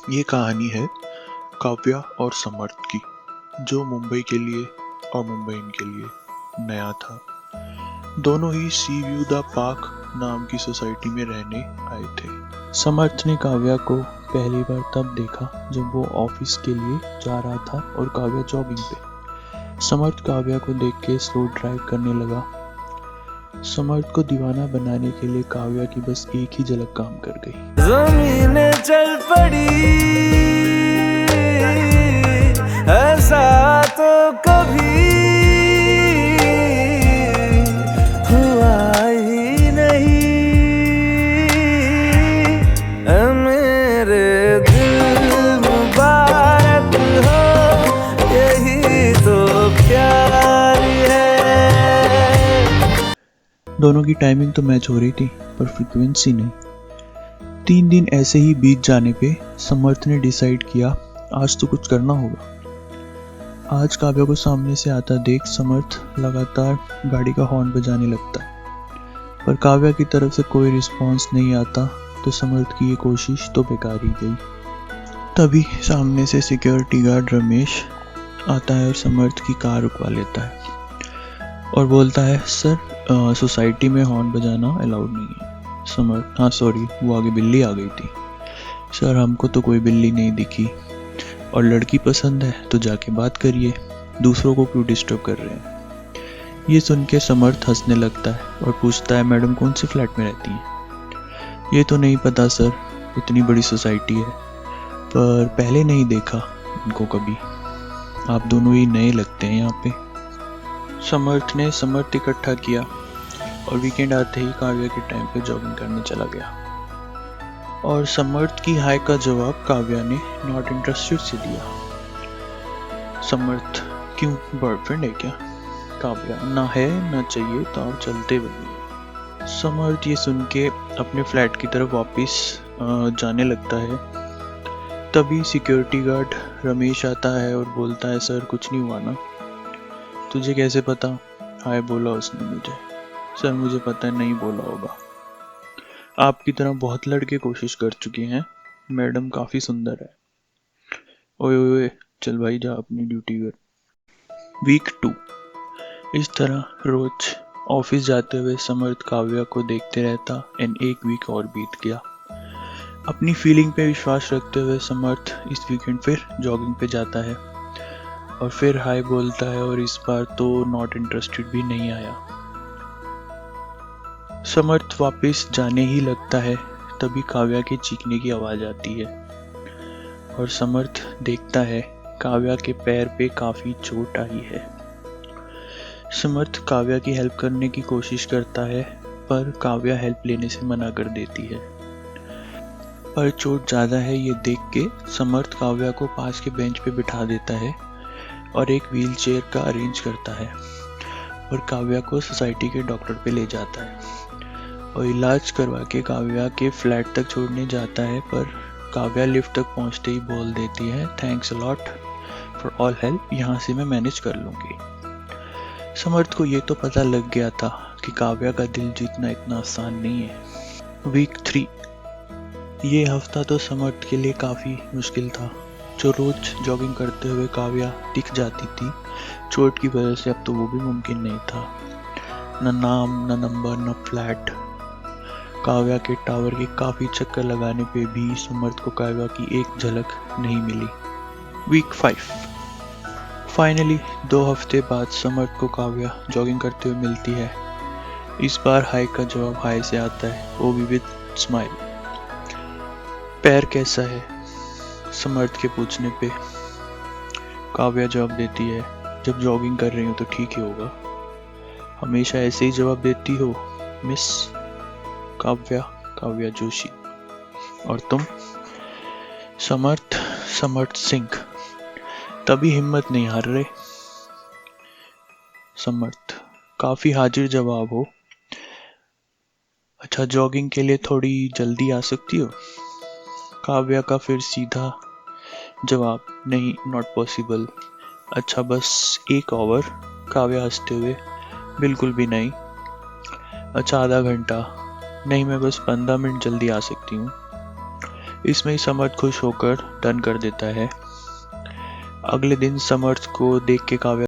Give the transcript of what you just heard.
ये कहानी है काव्या और समर्थ की, जो मुंबई के लिए और मुंबईन के लिए नया था। दोनों ही सी व्यू द पार्क नाम की सोसाइटी में रहने आए थे। समर्थ ने काव्या को पहली बार तब देखा जब वो ऑफिस के लिए जा रहा था और काव्या जॉगिंग पे। समर्थ काव्या को देख के स्लो ड्राइव करने लगा। समर्थ को दीवाना बनाने के लिए काव्या की बस एक ही झलक काम कर गई। ज़मीनें चल पड़ी, ऐसा तो कभी हुआ ही नहीं। ऐ मेरे दिल मुबारक हो, यही तो प्यार है। दोनों की टाइमिंग तो मैच हो रही थी, पर फ्रीक्वेंसी नहीं। 3 दिन ऐसे ही बीत जाने पे समर्थ ने डिसाइड किया आज तो कुछ करना होगा। आज काव्या को सामने से आता देख समर्थ लगातार गाड़ी का हॉर्न बजाने लगता है, पर काव्या की तरफ से कोई रिस्पॉन्स नहीं आता, तो समर्थ की ये कोशिश तो बेकार ही गई। तभी सामने से सिक्योरिटी गार्ड रमेश आता है और समर्थ की कार रुकवा लेता है और बोलता है, सर सोसाइटी में हॉर्न बजाना अलाउड नहीं है। समर्थ, हाँ सॉरी, वो आगे बिल्ली आ गई थी। सर हमको तो कोई बिल्ली नहीं दिखी, और लड़की पसंद है तो जाके बात करिए, दूसरों को क्यों डिस्टर्ब कर रहे हैं। ये सुन के समर्थ हंसने लगता है और पूछता है, मैडम कौन से फ्लैट में रहती हैं। ये तो नहीं पता सर, इतनी बड़ी सोसाइटी है, पर पहले नहीं देखा इनको कभी, आप दोनों ही नए लगते हैं यहाँ पे। समर्थ ने समर्थ इकट्ठा किया और वीकेंड आते ही काव्या के टाइम पे जॉगिंग करने चला गया। और समर्थ की हाय का जवाब काव्या ने नॉट इंटरेस्टेड से दिया। समर्थ, क्यों बॉयफ्रेंड है क्या। काव्या, ना है ना चाहिए, तो आप चलते बनिए। समर्थ ये सुन के अपने फ्लैट की तरफ वापस जाने लगता है। तभी सिक्योरिटी गार्ड रमेश आता है और बोलता है, सर कुछ नहीं हुआ ना। तुझे कैसे पता। हाय बोला उसने मुझे। सर मुझे पता है नहीं बोला होगा, आपकी तरह बहुत लड़के कोशिश कर चुके हैं, मैडम काफी सुंदर है। ओए ओए, चल भाई जा अपनी ड्यूटी कर। वीक 2 इस तरह रोज ऑफिस जाते हुए समर्थ काव्या को देखते रहता एंड एक वीक और बीत गया। अपनी फीलिंग पे विश्वास रखते हुए समर्थ इस वीकेंड फिर जॉगिंग पे जाता है और फिर हाय बोलता है, और इस बार तो नॉट इंटरेस्टेड भी नहीं आया। समर्थ वापस जाने ही लगता है, तभी काव्या के चीखने की आवाज आती है और समर्थ देखता है काव्या के पैर पे काफी चोट आई है। समर्थ काव्या की हेल्प करने की कोशिश करता है, पर काव्या हेल्प लेने से मना कर देती है। पर चोट ज्यादा है ये देख के समर्थ काव्या को पास के बेंच पे बिठा देता है और एक व्हील चेयर का अरेंज करता है और काव्या को सोसाइटी के डॉक्टर पे ले जाता है और इलाज करवा के काव्या के फ्लैट तक छोड़ने जाता है, पर काव्या लिफ्ट तक पहुंचते ही बोल देती है, thanks a lot for all help, यहाँ से मैं मैनेज कर लूंगी। समर्थ को ये तो पता लग गया था कि काव्या का दिल जीतना इतना आसान नहीं है। वीक 3 ये हफ्ता तो समर्थ के लिए काफी मुश्किल था। जो रोज जॉगिंग करते हुए काव्या दिख जाती थी, चोट की वजह से अब तो वो भी मुमकिन नहीं था। न नाम, न नंबर, न फ्लैट। काव्या के टावर के काफी चक्कर लगाने पे भी समर्थ को काव्या की एक झलक नहीं मिली। वीक 5 फाइनली 2 हफ्ते बाद समर्थ को काव्या जॉगिंग करते हुए मिलती है। इस बार हाय का जवाब हाय से आता है, वो भी विद स्माइल। पैर कैसा है, समर्थ के पूछने पे काव्या जवाब देती है, जब जॉगिंग कर रही हो तो ठीक ही होगा, हमेशा ऐसे ही जवाब देती हो मिस काव्या जोशी। और तुम। समर्थ सिंह। तभी हिम्मत नहीं हार रहे। समर्थ, काफी हाजिर जवाब हो। अच्छा जॉगिंग के लिए थोड़ी जल्दी आ सकती हो। काव्या का फिर सीधा जवाब, नहीं नॉट पॉसिबल। अच्छा बस 1 आवर। काव्या हंसते हुए, बिल्कुल भी नहीं। अच्छा आधा घंटा। नहीं मैं बस 15 मिनट जल्दी आ सकती हूँ। इसमें ही समर्थ खुश होकर डन कर देता है। अगले दिन समर्थ को देख के काव्या